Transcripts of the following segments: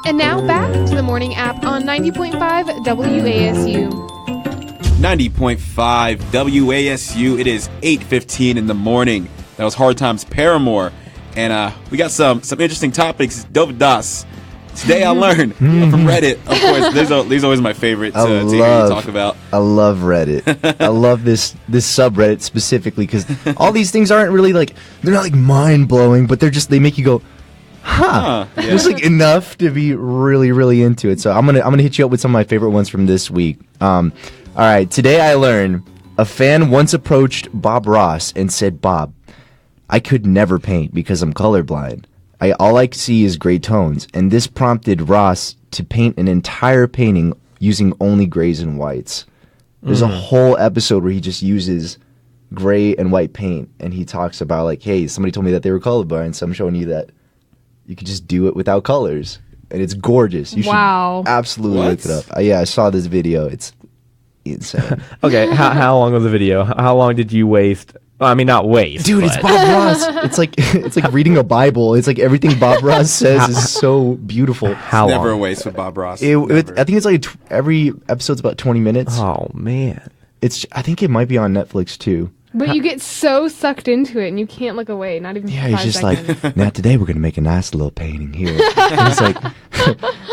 And now back to the morning app on 90.5 WASU. 90.5 WASU. It is 8:15 in the morning. That was Hard Times Paramore. And we got some interesting topics. Dove Das. Today I learned from Reddit. Of course, these are always my favorite to hear you talk about. I love Reddit. I love this subreddit specifically because all these things aren't really they're not mind-blowing, but they make you go, huh. Yeah. Just enough to be really, really into it. So I'm gonna hit you up with some of my favorite ones from this week. All right, today I learned a fan once approached Bob Ross and said, "Bob, I could never paint because I'm colorblind. All I see is gray tones," and this prompted Ross to paint an entire painting using only grays and whites. There's a whole episode where he just uses gray and white paint, and he talks about hey, somebody told me that they were colorblind, so I'm showing you that you could just do it without colors, and it's gorgeous. You should absolutely look it up. Yeah, I saw this video. It's insane. Okay, how long was the video? How long did you waste? Well, I mean, not waste. Dude, it's Bob Ross. It's like reading a Bible. It's like everything Bob Ross says is so beautiful. How Never long? a waste with Bob Ross. I think it's every episode's about 20 minutes. Oh, man. I think it might be on Netflix, too. But you get so sucked into it and you can't look away, not even for 5 he's just seconds. now today we're going to make a nice little painting here. And it's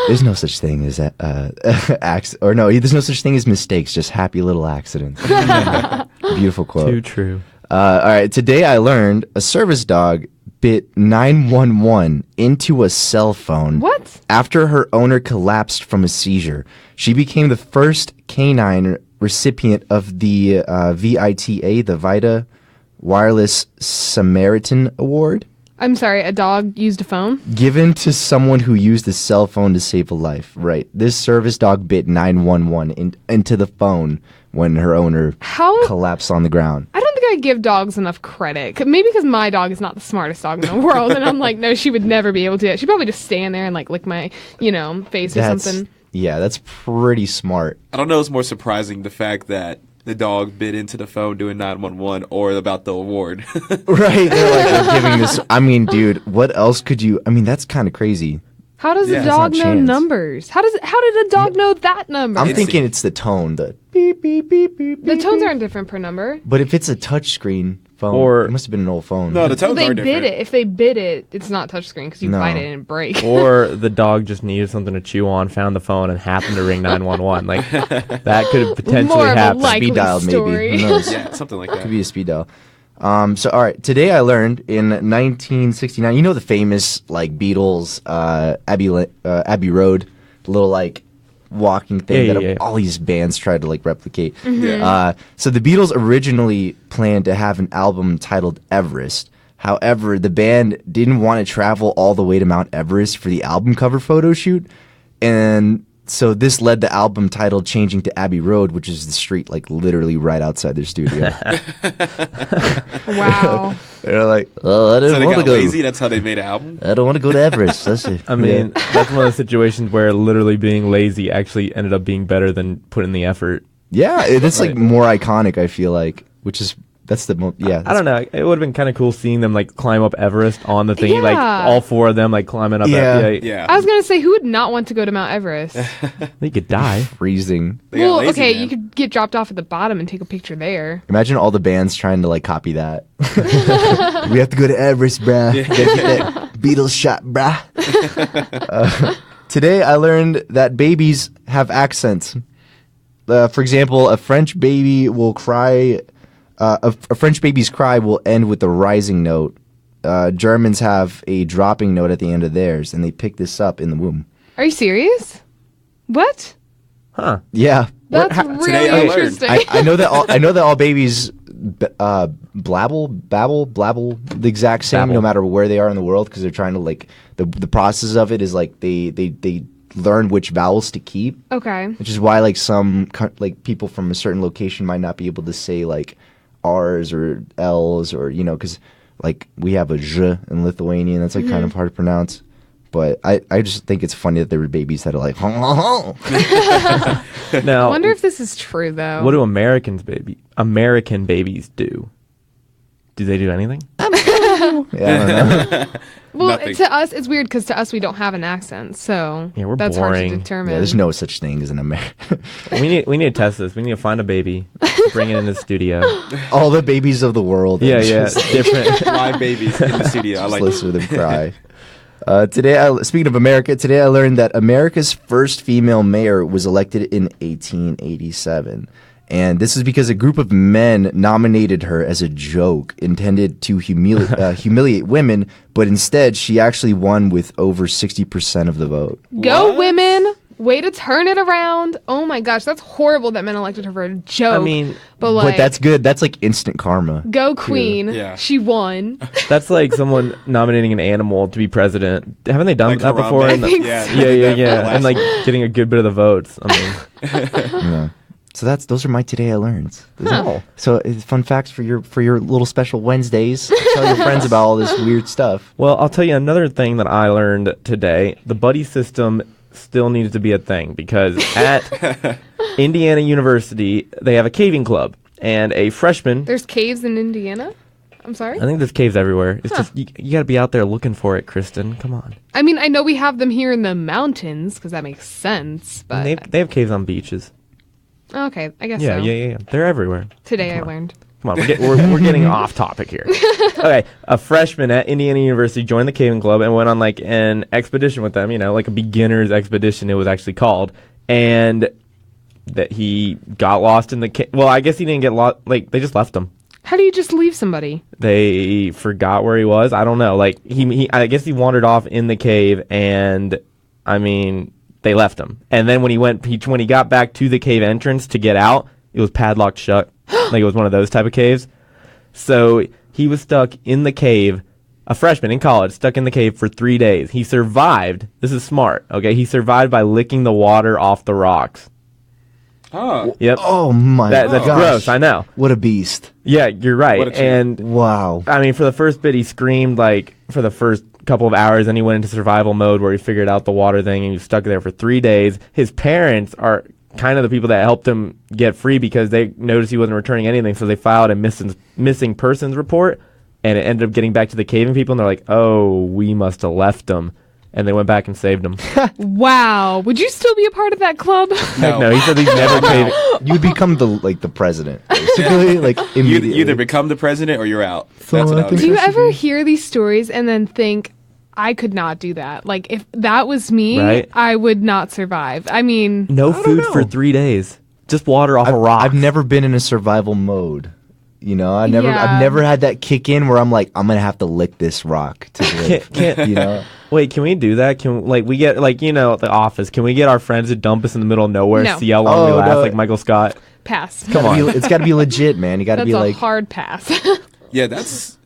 there's no such thing as there's no such thing as mistakes, just happy little accidents. Beautiful quote. Too true. All right, today I learned a service dog bit 911 into a cell phone. What? After her owner collapsed from a seizure. She became the first canine recipient of the VITA, the Vita Wireless Samaritan Award. I'm sorry, a dog used a phone? Given to someone who used a cell phone to save a life. Right. This service dog bit 911 into the phone when her owner collapsed on the ground. I don't think I give dogs enough credit. Maybe because my dog is not the smartest dog in the world, and I'm no, she would never be able to. She'd probably just stand there and lick my, face or something. Yeah, that's pretty smart. I don't know. It's more surprising the fact that the dog bit into the phone doing 911 or about the award. Right. They're giving this. I mean, dude, what else could you? I mean, that's kind of crazy. How does a dog know numbers? How did a dog know that number? I'm thinking it's the tone. The beep, beep, beep, beep, the beep, tones beep. aren't different per number. But if it's a touchscreen phone, it must have been an old phone. No, the tones are different. Bit it. If they bit it, it's not touchscreen because you bite it and it breaks. Or the dog just needed something to chew on, found the phone, and happened to ring 911. That could have potentially happened. Speed dial, maybe. Who knows? Yeah, something like that. Could be a speed dial. So, all right. Today I learned in 1969, the famous Beatles Abbey Road, the little walking thing all these bands tried to replicate. Mm-hmm. So the Beatles originally planned to have an album titled Everest. However, the band didn't want to travel all the way to Mount Everest for the album cover photo shoot, and so this led the album title changing to Abbey Road, which is the street literally right outside their studio. Wow. They're I didn't want to go. Lazy. That's how they made an album. I don't want to go to Everest. That's it. I mean, that's one of the situations where literally being lazy actually ended up being better than putting the effort. Yeah, that's more iconic. I feel which is. That's the I don't know. It would have been kind of cool seeing them climb up Everest on the thing, all four of them climbing up. Yeah. I was gonna say, who would not want to go to Mount Everest? They could die. Freezing. Well, okay, you could get dropped off at the bottom and take a picture there. Imagine all the bands trying to copy that. We have to go to Everest, bruh. Gotta get that Beatles shot, bruh. Today I learned that babies have accents. For example, a French baby will cry. A French baby's cry will end with a rising note. Germans have a dropping note at the end of theirs, and they pick this up in the womb. Are you serious? What? Huh? Yeah. That's really interesting. I know that all babies babble the exact same no matter where they are in the world because they're trying to the process of it is they learn which vowels to keep. Okay. Which is why some people from a certain location might not be able to say R's or L's or because we have a zh in Lithuanian that's kind of hard to pronounce. But I just think it's funny that there were babies that are Now, I wonder if this is true though. What do American babies do? Do they do anything? you? Yeah, I don't know. Well, Nothing. to us, it's weird because to us we don't have an accent, so Yeah, we're that's hard boring. to determine. Yeah, there's no such thing as an American. We need to test this. We need to find a baby, bring it in the studio. All the babies of the world. Yeah, and yeah, just different. Live babies in the studio. I like listen to them cry. Speaking of America, today I learned that America's first female mayor was elected in 1887. And this is because a group of men nominated her as a joke intended to humiliate women, but instead she actually won with over 60% of the vote. Go What? women! Way to turn it around. Oh my gosh, that's horrible that men elected her for a joke. I mean, but like, But that's good. That's like instant karma. go queen. Yeah. She won. that's like someone nominating an animal to be president. Haven't they done Like that Harambe. before? I think Yeah, so. they did that for the And last like one. getting a good bit of the votes. I mean, Yeah. So those are my today I learned. Huh. So it's fun facts for your little special Wednesdays. Tell your friends about all this weird stuff. well, I'll tell you another thing that I learned today. The buddy system still needs to be a thing because at Indiana University they have a caving club, and a freshman. There's caves in Indiana? I'm sorry? I think there's caves everywhere. It's just you got to be out there looking for it, Kristen. Come on. I mean, I know we have them here in the mountains because that makes sense, but And they have caves on beaches. okay, I guess Yeah, so. yeah. They're everywhere. Today I learned. Come on, we're getting off topic here. Okay, a freshman at Indiana University joined the caving club and went on like an expedition with them. You know, like a beginner's expedition. It was actually called, and that he got lost in the cave. Well, I guess he didn't get lost. Like they just left him. How do you just leave somebody? They forgot where he was. I don't know. Like he I guess he wandered off in the cave, and I mean they left him. And then when he got back to the cave entrance to get out, it was padlocked shut. Like it was one of those type of caves. So he was stuck in the cave, a freshman in college, stuck in the cave for 3 days. He survived. This is smart. Okay, he survived by licking the water off the rocks. Oh. Yep. Oh my That's gosh. gross. I know. What a beast. Yeah, you're right. What a cheat. And Wow. I mean, for the first bit, he screamed like for the first couple of hours. Then he went into survival mode where he figured out the water thing, and he was stuck there for 3 days. His parents are kind of the people that helped him get free because they noticed he wasn't returning anything, so they filed a missing persons report, and it ended up getting back to the caving people, and they're like, "Oh, we must have left him," and they went back and saved him. Wow. Would you still be a part of that club? Heck no, he said he's never caving. You'd become the president, basically. Like You immediately. either become the president or you're out. So That's what I I would think Do do. you ever hear these stories and then think, I could not do that? Like, if that was me, Right. I would not survive. I mean, No don't food know. for 3 days, just water off a rock. I've never been in a survival mode. You know, I've Yeah. never had that kick in where I'm like, I'm gonna have to lick this rock to live. Can't- You know, Wait, can we do that? Can we get like at the office? Can we get our friends to dump us in the middle of nowhere, No. see how long we Oh, last, no. like Michael Scott? pass. come on, it's got to be legit, man. You got to That's be a like, hard pass. Yeah, that's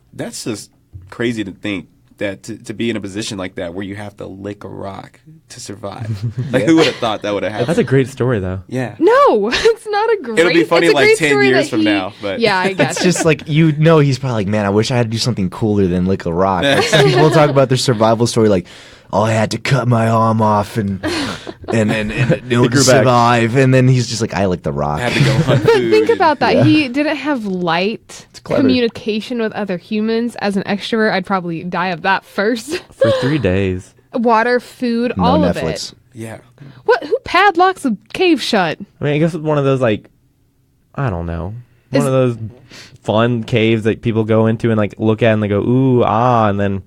just crazy to think that to be in a position like that where you have to lick a rock to survive. Like who would have thought that would have happened? That's a great story, though. Yeah. No, it's not a great. It'll be funny it's a like great 10 story years that from he- now, but- yeah, I guess it's just like he's probably like, man, I wish I had to do something cooler than lick a rock. Like, some people talk about their survival story, like, oh, I had to cut my arm off and grew back. survive, and then he's just like, I licked the rock. I had to go hunt food. Think about that. Yeah. He didn't have light clever. communication with other humans. As an extrovert, I'd probably die of that first. For 3 days. Water, food, No all Netflix. of it. Yeah. What? Who padlocks a cave shut? I mean, I guess it's one of those like, I don't know, Is- one of those fun caves that people go into and like look at and they go ooh ah, and then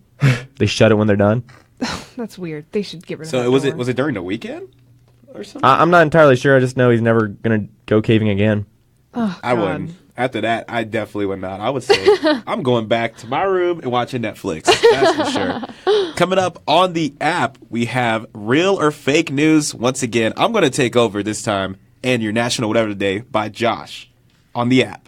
they shut it when they're done. That's weird. They should get rid of So that was door. it during the weekend or something? I'm not entirely sure. I just know he's never gonna go caving again. Oh, I God. wouldn't. After that, I definitely would not. I would say I'm going back to my room and watching Netflix. That's for sure. Coming up on the app, we have real or fake news. Once again, I'm going to take over this time and your National Whatever Today by Josh on the app.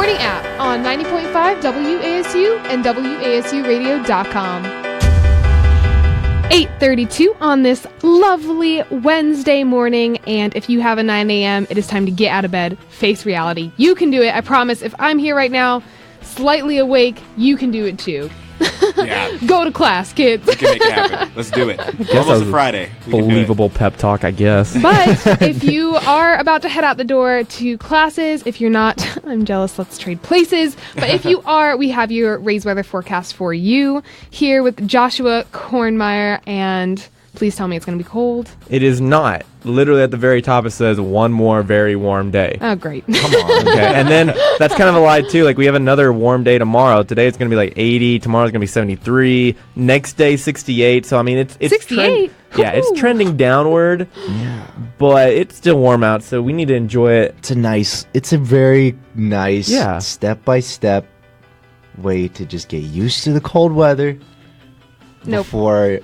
Morning App on 90.5 WASU and WASUradio.com. 8:32 on this lovely Wednesday morning, and if you have a 9 a.m., it is time to get out of bed, face reality. You can do it, I promise. If I'm here right now, slightly awake, you can do it too. Yeah. Go to class, kids. We can make it happen. Let's do it. Almost a Friday. We can do it. Believable pep talk, I guess. But if you are about to head out the door to classes, if you're not, I'm jealous, let's trade places. But if you are, we have your Raise weather forecast for you here with Joshua Kornmeyer, and please tell me it's going to be cold. It is not. Literally at the very top it says one more very warm day. Oh, great. Come on. Okay. And then that's kind of a lie too. Like we have another warm day tomorrow. Today it's going to be like 80. Tomorrow's going to be 73. Next day 68. So I mean it's 68. Yeah, it's trending downward. Yeah. But it's still warm out, so we need to enjoy it. It's a very nice Yeah. step-by-step way to just get used to the cold weather Nope. before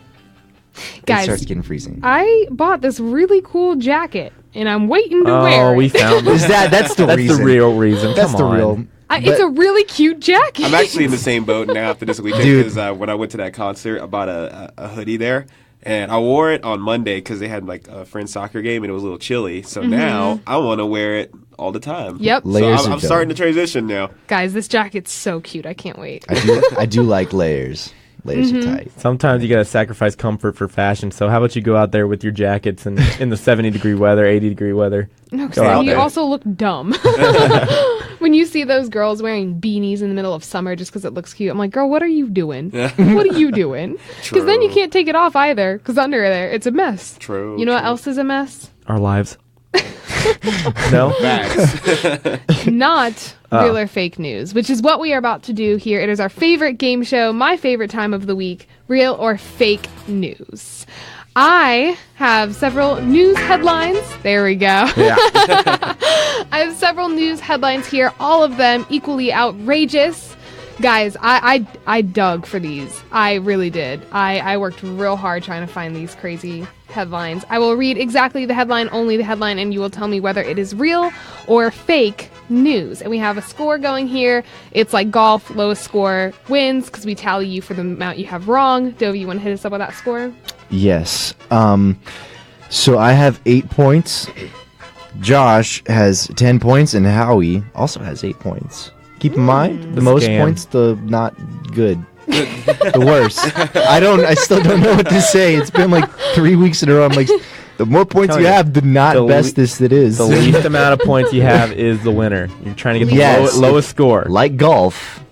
Guys, it starts getting freezing. I bought this really cool jacket, and I'm waiting to wear Oh, we it. found Is it. that's the That's reason. the real reason. That's Come the on. real. It's a really cute jacket. I'm actually in the same boat now after this weekend Dude. because when I went to that concert, I bought a hoodie there. And I wore it on Monday because they had like a friend's soccer game and it was a little chilly. So now I want to wear it all the time. Yep. Layers So are I'm dope. starting to transition now. Guys, this jacket's so cute. I can't wait. I do like layers. Layers Mm-hmm. are tight. Sometimes you gotta sacrifice comfort for fashion. So how about you go out there with your jackets and in the 70-degree weather, 80-degree weather? No, Go out and you there. also look dumb. When you see those girls wearing beanies in the middle of summer just because it looks cute, I'm like, girl, what are you doing? What are you doing? Because then you True. can't take it off either, because under there, it's a mess. True. You know what true. else is a mess? Our lives. No? Facts. Not real or fake news, which is what we are about to do here. It is our favorite game show, my favorite time of the week, real or fake news. I have several news headlines. There we go. Yeah. I have several news headlines here, all of them equally outrageous. Guys, I dug for these. I really did. I worked real hard trying to find these crazy headlines. I will read exactly the headline, only the headline, and you will tell me whether it is real or fake news. And we have a score going here. It's like golf, lowest score wins, because we tally you for the amount you have wrong. Dovey, you want to hit us up with that score? Yes. So I have 8 points. Josh has 10 points, and Howie also has 8 points. Keep in mind, the most scam. points, the not good. The worst. I still don't know what to say. It's been like 3 weeks in a row. I'm like, the more points Tell you you, have, the not the bestest it is. The least amount of points you have is the winner. You're trying to get the Yes. lowest score. Like golf,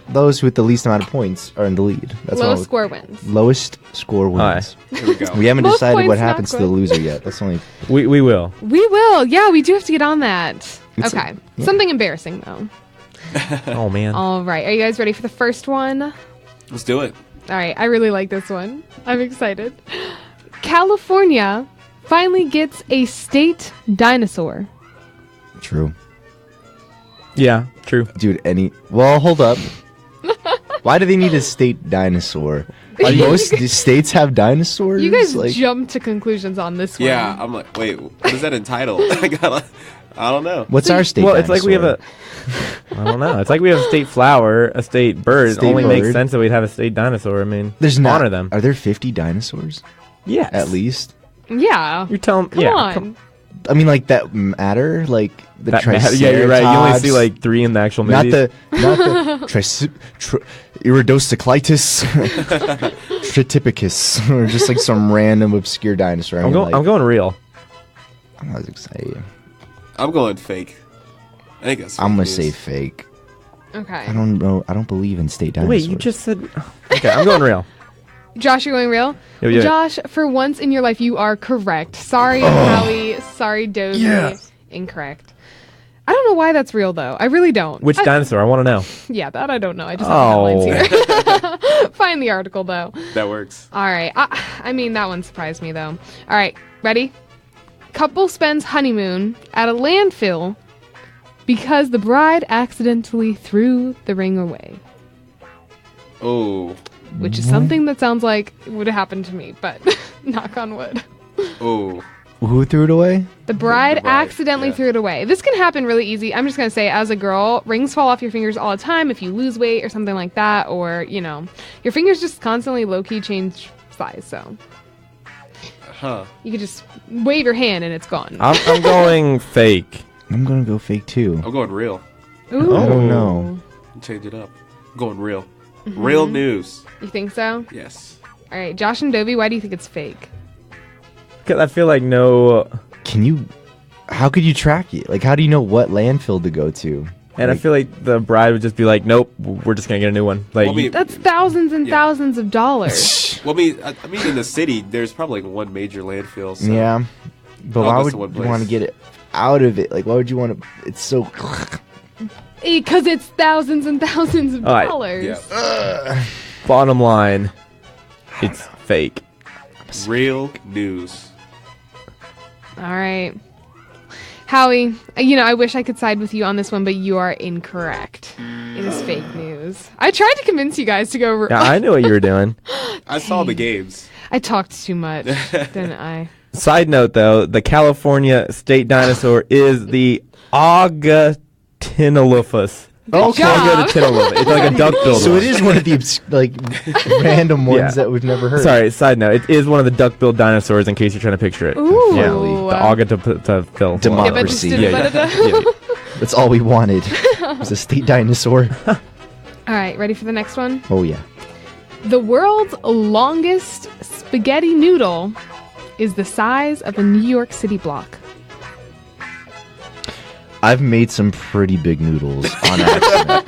those with the least amount of points are in the lead. That's all. Lowest score wins. Lowest score wins. Here we go. We haven't Most decided points, what not happens to good. the loser yet. That's only. We will. We will. Yeah, we do have to get on that. It's Okay. yeah. Something embarrassing, though. Oh, man. All right. Are you guys ready for the first one? Let's do it. All right. I really like this one. I'm excited. California finally gets a state dinosaur. True. Yeah, true. Dude, well, hold up. Why do they need a sate dinosaur? Most states have dinosaurs. You guys like, jumped to conclusions on this one. Yeah, I'm like, wait, what is that entitled? I don't know. what's our state? Well, it's like we have a. dinosaur? I don't know. It's like we have a state flower, a state bird. It State only makes bird. sense that we'd have a state dinosaur. I mean, There's not. honor them. Are there 50 dinosaurs Yes. at least? Yeah. You're telling. Come yeah. on. I mean, like that matter, like the That matter. Yeah, you're right. You only see like 3 in the actual not movie. the Iridocyclitis, Tritypicus, or just like some random obscure dinosaur. I'm going real. I'm not excited. I'm going fake. I think that's. I'm gonna fake say news. fake. Okay. I don't know. I don't believe in state dinosaurs. Wait, you just said. Okay, I'm going real. Josh, you're going real? Yeah. Josh, for once in your life, you are correct. Sorry, Howie. Sorry, Dovey. Yes. Incorrect. I don't know why that's real, though. I really don't. Which dinosaur? I want to know. Yeah, that I don't know. I just have headlines here. Find the article, though. That works. All right. I mean, that one surprised me, though. All right. Ready? Couple spends honeymoon at a landfill because the bride accidentally threw the ring away. Oh, Which is something that sounds like would have happened to me, but knock on wood. oh. Who threw it away? The bride The bride, accidentally yeah. threw it away. This can happen really easy. I'm just going to say, as a girl, rings fall off your fingers all the time if you lose weight or something like that, or, your fingers just constantly low-key change size, so Huh. you could just wave your hand and it's gone. I'm going fake. I'm gonna go fake too. I'm going real. Ooh. I don't know. Change it up. I'm going real. Real news. You think so? Yes. All right, Josh and Dovey, why do you think it's fake? Because I feel like no... How could you track it? Like, how do you know what landfill to go to? And I feel like the bride would just be like, nope, we're just going to get a new one. Like, Well, I mean- That's thousands and Yeah. thousands of dollars. Well, I mean, in the city, there's probably like one major landfill. So. Yeah. But All why goes would to you one place. want to get it out of it? Like, why would you want to... It's so... Because it's thousands and thousands of All right. dollars. Yeah. bottom line, it's fake. Real news. All right. Howie, I wish I could side with you on this one, but you are incorrect. It is fake news. I tried to convince you guys to go... Yeah, I knew what you were doing. I saw the games. I talked too much, didn't I? Side note, though, the California state dinosaur is the Agatinolopus. Good job. Agatinolopus. It's like a duck-billed So one. it is one of the random ones Yeah. that we've never heard. Sorry, side note. It is one of the duck-billed dinosaurs in case you're trying to picture it. Ooh. Yeah, the Agatinolopus. Democracy. Yeah. That's all we wanted. It was a state dinosaur. All right, ready for the next one? Oh, yeah. The world's longest spaghetti noodle is the size of a New York City block. I've made some pretty big noodles on accident.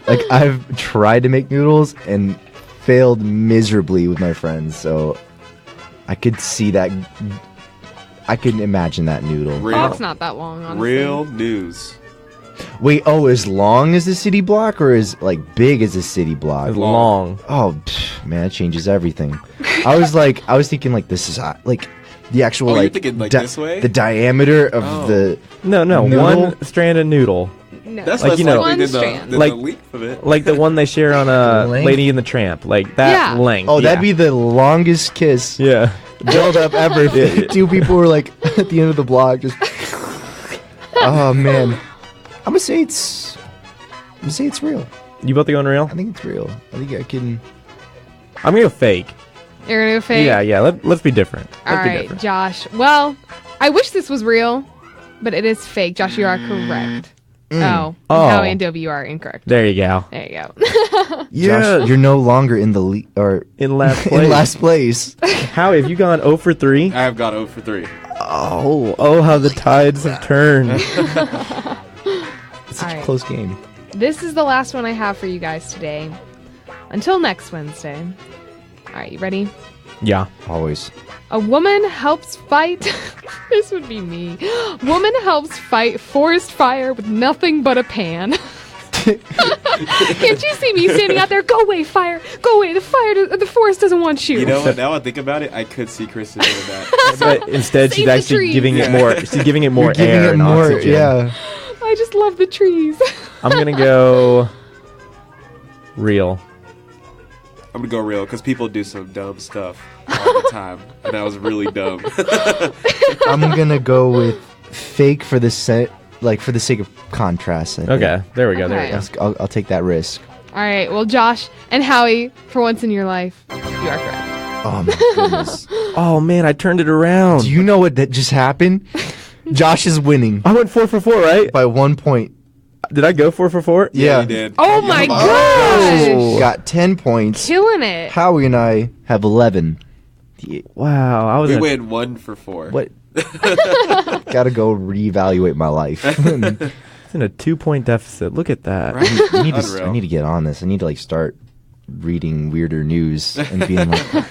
Like, I've tried to make noodles and failed miserably with my friends, so I could see that. I could imagine that noodle. Real. Oh, it's not that long, honestly. Real news. Wait, as long as the city block or as, like, big as a city block? It's long. Oh, man, that changes everything. I was thinking, like, this is, like, the actual, Oh, you're like, thinking, like, this way? the diameter of Oh. the... No, Noodle? one stranded noodle. No. That's Like, less you know- likely One than strand. the Like- length of it. Like the one they share on a Length? Lady and the Tramp. Like that Yeah. length. Oh, yeah. that'd be the longest kiss Yeah. build up ever. Yeah. Two people were, like, at the end of the block, just... Oh, man. I'm gonna say it's real. You both going real? I think it's real. I think I can... I'm going to go fake. You're going to go fake? Yeah. Let's be different. All Let's be right, different. Josh. Well, I wish this was real, but it is fake. Josh, you are correct. Oh. Oh. Howie and Dovey, you are incorrect. There you go. There you go. Josh, you're no longer in the or In last place. in last place. Howie, have you gone 0 for 3? I have got 0 for 3. Oh, how the tides have turned. It's such All a right. close game. This is the last one I have for you guys today. Until next Wednesday. All right, you ready? Yeah. Always. A woman helps fight. This would be me. Woman helps fight forest fire with nothing but a pan. Can't you see me standing out there? Go away, fire! Go away! The forest doesn't want you. You know what? Now I think about it, I could see Kristen doing that. But instead, Save she's the actually trees. giving it Yeah. more. She's giving it more You're giving air it and more. oxygen. Yeah. I just love the trees. I'm gonna go real. I'm gonna go real because people do some dumb stuff all the time, and that was really dumb. I'm gonna go with fake for the sake of contrast. I think. Okay, there we go. There we Okay. go. I'll take that risk. All right. Well, Josh and Howie, for once in your life, you are correct. Oh my goodness. Oh man, I turned it around. Do you know what that just happened? Josh is winning I went 4 for 4, right? by 1 point. Did I go 4 for 4? Yeah. you did. Oh my Josh gosh! got 10 points. Killing it. Howie and I have 11. Wow, I was. We gonna- win 1 for 4. What? Gotta go reevaluate my life. It's in a 2-point deficit. Look at that. Right? I Unreal. need to get on this. I need to start reading weirder news and being like,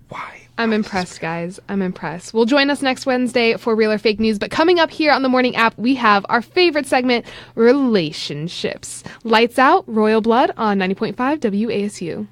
why? I'm impressed, guys. I'm impressed. Well, join us next Wednesday for Real or Fake News. But coming up here on the Morning App, we have our favorite segment, Relationships. Lights out, Royal Blood on 90.5 WASU.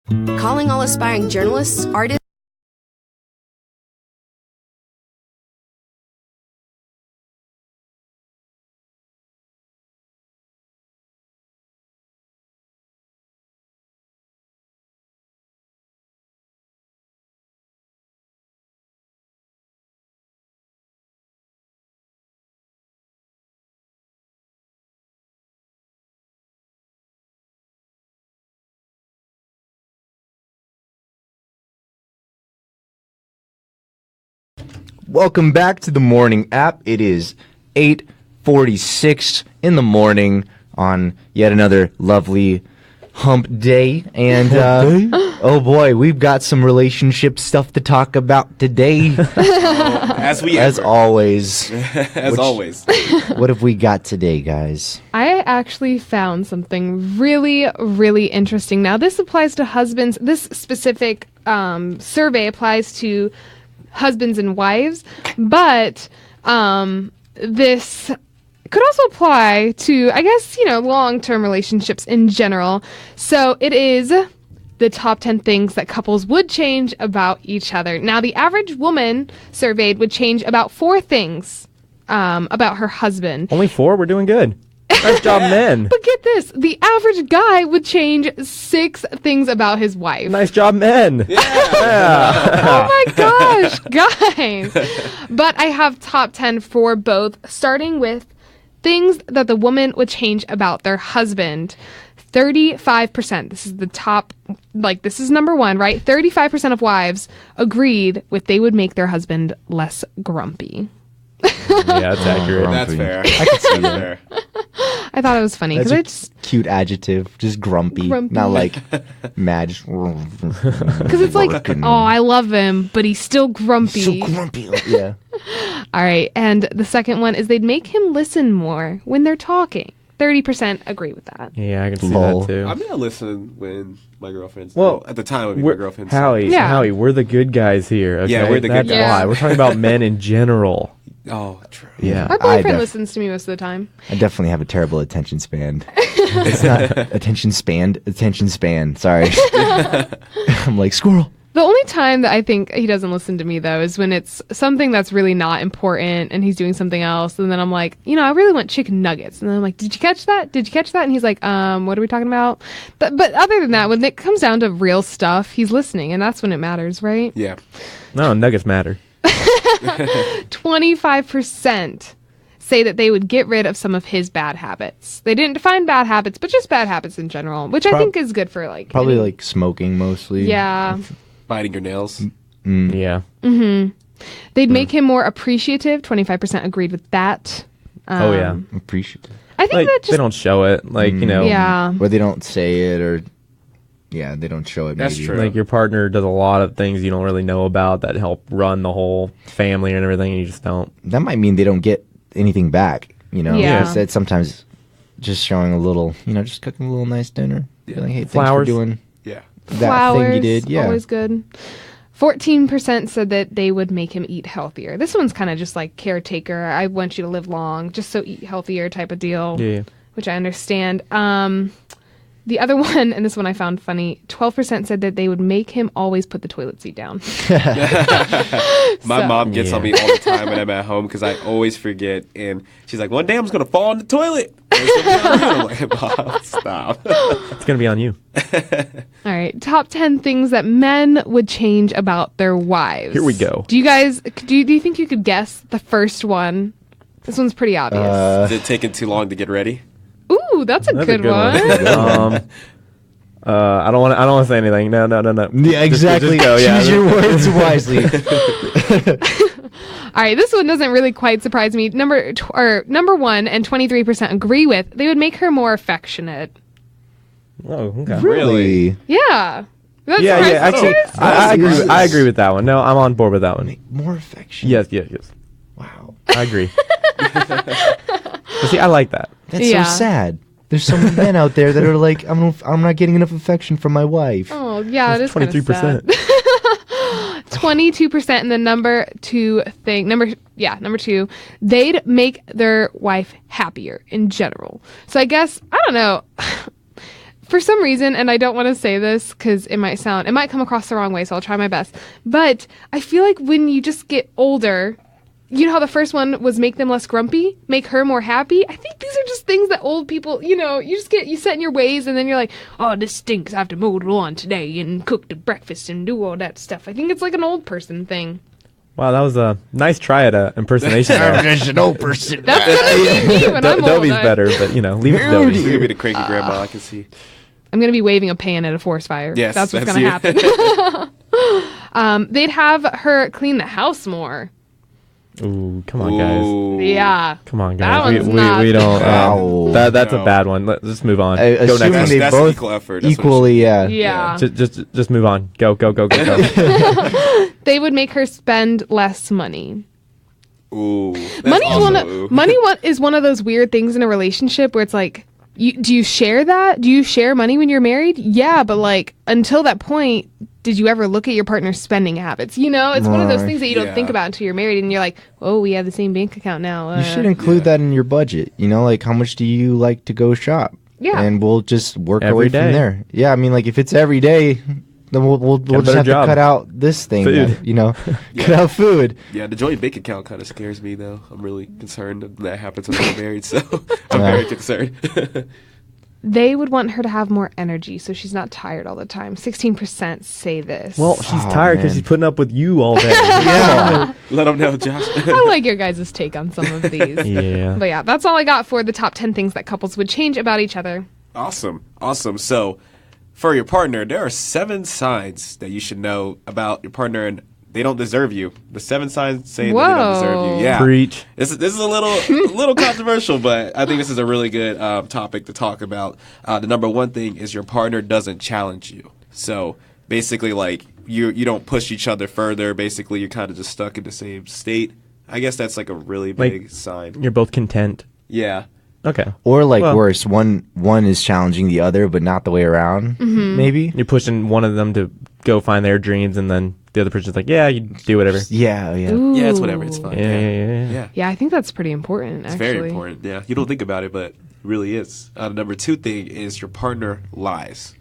Calling all aspiring journalists, artists. Welcome back to the morning app. It is 8:46 in the morning on yet another lovely hump day. And oh boy, we've got some relationship stuff to talk about today. As always. As always. What have we got today, guys? I actually found something really, really interesting. Now, this applies to husbands. This specific survey applies to husbands and wives, but this could also apply to, I guess, long-term relationships in general. So it is the top 10 things that couples would change about each other. Now, the average woman surveyed would change about 4 things about her husband. Only 4? We're doing good. Nice job, men. But get this, the average guy would change 6 things about his wife. Nice job, men. Oh my gosh, guys. But I have top 10 for both, starting with things that the woman would change about their husband. 35%. This is the top, this is number 1, right? 35% of wives agreed with they would make their husband less grumpy. Yeah, that's accurate. That's fair. I can see that. I thought it was funny That's because a cute adjective. Just grumpy. Grumpy. Not like mad. Just because it's like, oh, I love him, but he's still grumpy. so grumpy. Yeah. All right, and the second one is they'd make him listen more when they're talking. 30% agree with that. Yeah, I can see Lol. that too. I'm gonna listen when my girlfriend's. Well, at the time, it would be my girlfriend's. Howie, we're the good guys here. Okay? Yeah, we're the good That's guys. why. We're talking about men in general. Oh, true. Yeah. My boyfriend listens to me most of the time. I definitely have a terrible attention span. It's not attention span. Sorry. I'm like, squirrel. The only time that I think he doesn't listen to me, though, is when it's something that's really not important and he's doing something else. And then I'm like, I really want chicken nuggets. And then I'm like, did you catch that? Did you catch that? And he's like, what are we talking about? But other than that, when it comes down to real stuff, he's listening. And that's when it matters, right? Yeah. No, nuggets matter. 25% say that they would get rid of some of his bad habits. They didn't define bad habits, but just bad habits in general, which I think is good for Probably any- like smoking mostly. Yeah. Biting your nails. Yeah. They'd make him more appreciative. 25% agreed with that. Oh, yeah. Appreciative. I think Like, that just they don't show it. yeah. Or they don't say it, or they don't show it. That's maybe. true. Like your partner does a lot of things you don't really know about that help run the whole family and everything, and you just don't. That might mean they don't get anything back. Yeah. Instead, sometimes just showing a little, just cooking a little nice dinner. Yeah. Be like, hey, thanks Flowers. for doing Yeah. that Flowers, thing you did. Yeah. always good. 14% said that they would make him eat healthier. This one's kind of just like caretaker. I want you to live long, just so eat healthier type of deal. Yeah. Which I understand. The other one, and this one I found funny, 12% said that they would make him always put the toilet seat down. My So- mom gets on me all the time when I'm at home because I always forget. And she's like, one day I'm just going to fall in the toilet. And it's gonna be on you. I'm like, Mom, stop. It's gonna be on you. All right, top 10 things that men would change about their wives. Here we go. Do you guys, do you think you could guess the first one? This one's pretty obvious. Is it taking too long to get ready? Ooh, that's a That's good one. I don't want to say anything. No. Yeah, exactly. Just go, yeah. Choose your words wisely. All right, this one doesn't really quite surprise me. Number 1 and 23% agree with. They would make her more affectionate. Oh, okay. Really? Yeah. That Yeah. surprises Actually, you? I agree with that one. No, I'm on board with that one. More affection. Yes. Wow. I agree. But see, I like that. That's Yeah. so sad. There's so many men out there that are like, I'm not getting enough affection from my wife. Oh, yeah, That's it is 23%. 22%. And the number 2, they'd make their wife happier in general. So I guess, I don't know. for some reason, and I don't want to say this because it might come across the wrong way, so I'll try my best. But I feel like when you just get older, you know how the first one was make them less grumpy, make her more happy? I think these are just things that old people, you set in your ways, and then you're like, oh, this stinks. I have to mow the lawn today and cook the breakfast and do all that stuff. I think it's like an old person thing. Wow, that was a nice try at an impersonation. There's an old person. That's gonna be me when I'm old. Dobie's better, but leave it to Dobie. You're gonna be the cranky grandma. I can see. I'm gonna be waving a pan at a forest fire. Yes, that's what's that's gonna you. happen. They'd have her clean the house more. Ooh, come on, guys. Ooh. Yeah. Come on, That guys. one's We not- don't. Wow. That's No. a bad one. Let's just move on. Go Assuming next. they That's both equal effort. That's what it equally, yeah. Yeah. Just move on. Go. They would make her spend less money. Ooh. That's Money also, is one of those weird things in a relationship where it's like, do you share that? Do you share money when you're married? Yeah, but like until that point, did you ever look at your partner's spending habits? It's one of those Right. things that you don't Yeah. think about until you're married, and you're like, oh, we have the same bank account now. You should include that in your budget. Like how much do you like to go shop? Yeah. And we'll just work Every away day. from there. Yeah, I mean, like if it's every day, then we'll a just better have job. to cut out this thing. Food. Cut out food. Yeah, the joint bank account kind of scares me, though. I'm really concerned that happens when I'm married, so I'm very concerned. They would want her to have more energy so she's not tired all the time. 16% say this. Well, she's Oh, tired because man. she's putting up with you all day. Let them know, Josh. I like your guys' take on some of these. Yeah. But yeah, that's all I got for the top 10 things that couples would change about each other. Awesome. So, for your partner, there are 7 signs that you should know about your partner, and they don't deserve you. The 7 signs saying that they don't deserve Whoa. you. Yeah. Preach. This is a little controversial, but I think this is a really good topic to talk about. The number one thing is your partner doesn't challenge you. So basically, like you don't push each other further. Basically, you're kind of just stuck in the same state. I guess that's like a really big sign. You're both content. Yeah. Okay. Or like Well- worse, one is challenging the other, but not the way around. Maybe. You're pushing one of them to go find their dreams, and then the other person's like, yeah, you do whatever. Yeah. Ooh. Yeah, it's whatever. It's fine. Yeah. Yeah, I think that's pretty important, It's actually. very important. Yeah. You don't think about it, but it really is. The number 2 thing is your partner lies.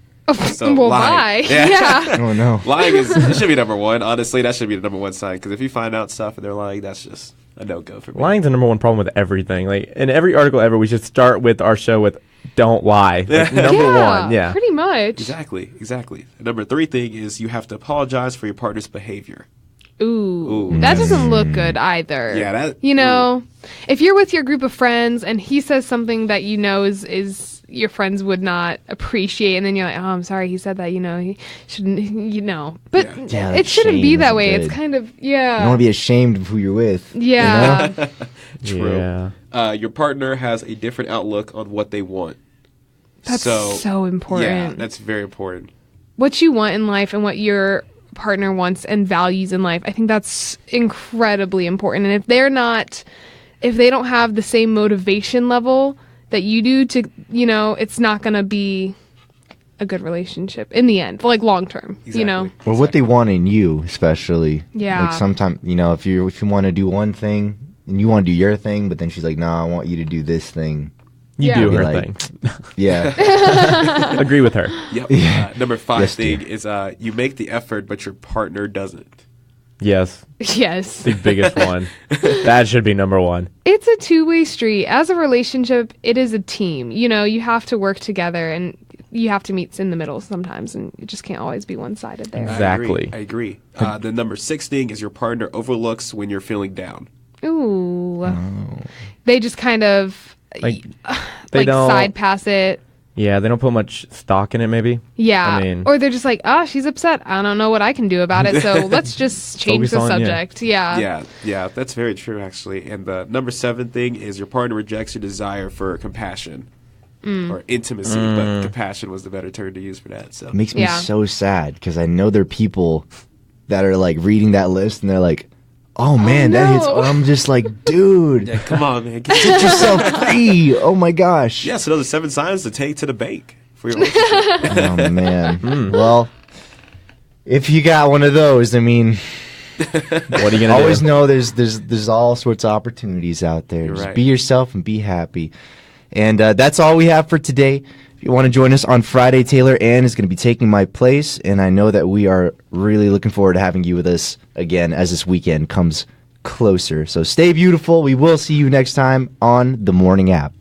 So well, lying. why? Yeah. Yeah. Oh no. Lying it should be number 1. Honestly, that should be the number 1 sign. Because if you find out stuff and they're lying, that's just a no-go for me. Lying's the number one problem with everything. Like in every article ever, we should start with our show with "Don't lie." Like, number one. Yeah. Pretty much. Exactly. The number 3 thing is you have to apologize for your partner's behavior. Ooh, Ooh, that doesn't look good either. Yeah, that- if you're with your group of friends and he says something that is your friends would not appreciate, and then you're like, oh, I'm sorry he said that, he shouldn't, but Yeah, it that shouldn't be shame that isn't way. good. It's kind of, You don't want to be ashamed of who you're with. yeah. You know? True. Yeah. Your partner has a different outlook on what they want. That's so important. Yeah, that's very important. What you want in life and what your partner wants and values in life, I think that's incredibly important. And if they don't have the same motivation level that you do to, it's not going to be a good relationship in the end, like long term, Exactly. Or what they want in you, especially. Yeah. Like sometimes, if you want to do one thing and you want to do your thing, but then she's like, "No, I want you to do this thing." You Yeah. do her Like- thing. Yeah. Agree with her. Yep. Number 5 Yes, thing dear. is you make the effort, but your partner doesn't. Yes. Yes. The biggest one. That should be number 1. It's a two-way street. As a relationship, it is a team. You have to work together and you have to meet in the middle sometimes, and it just can't always be one-sided there. Exactly. I agree. The number 6 thing is your partner overlooks when you're feeling down. Ooh. They just kind of Like, they like don't. side pass it. Yeah, they don't put much stock in it. Maybe. Yeah. I mean- or they're just like, she's upset. I don't know what I can do about it. So let's just change Focus the on- yeah. subject. Yeah. Yeah, that's very true, actually. And the number 7 thing is your partner rejects your desire for compassion or intimacy, but compassion was the better term to use for that. So It makes me Yeah. so sad because I know there are people that are like reading that list and they're like, "Oh man, that hits." no. I'm just like, dude, yeah, come on, man. Get get yourself free. Oh my gosh. Yeah, so those are 7 signs to take to the bank for your relationship. Oh man. Well, if you got one of those, I mean, What are you gonna always do? know there's all sorts of opportunities out there. You're Just right. be yourself and be happy. And that's all we have for today. If you want to join us on Friday, Taylor Ann is going to be taking my place, and I know that we are really looking forward to having you with us again as this weekend comes closer. So stay beautiful. We will see you next time on The Morning App.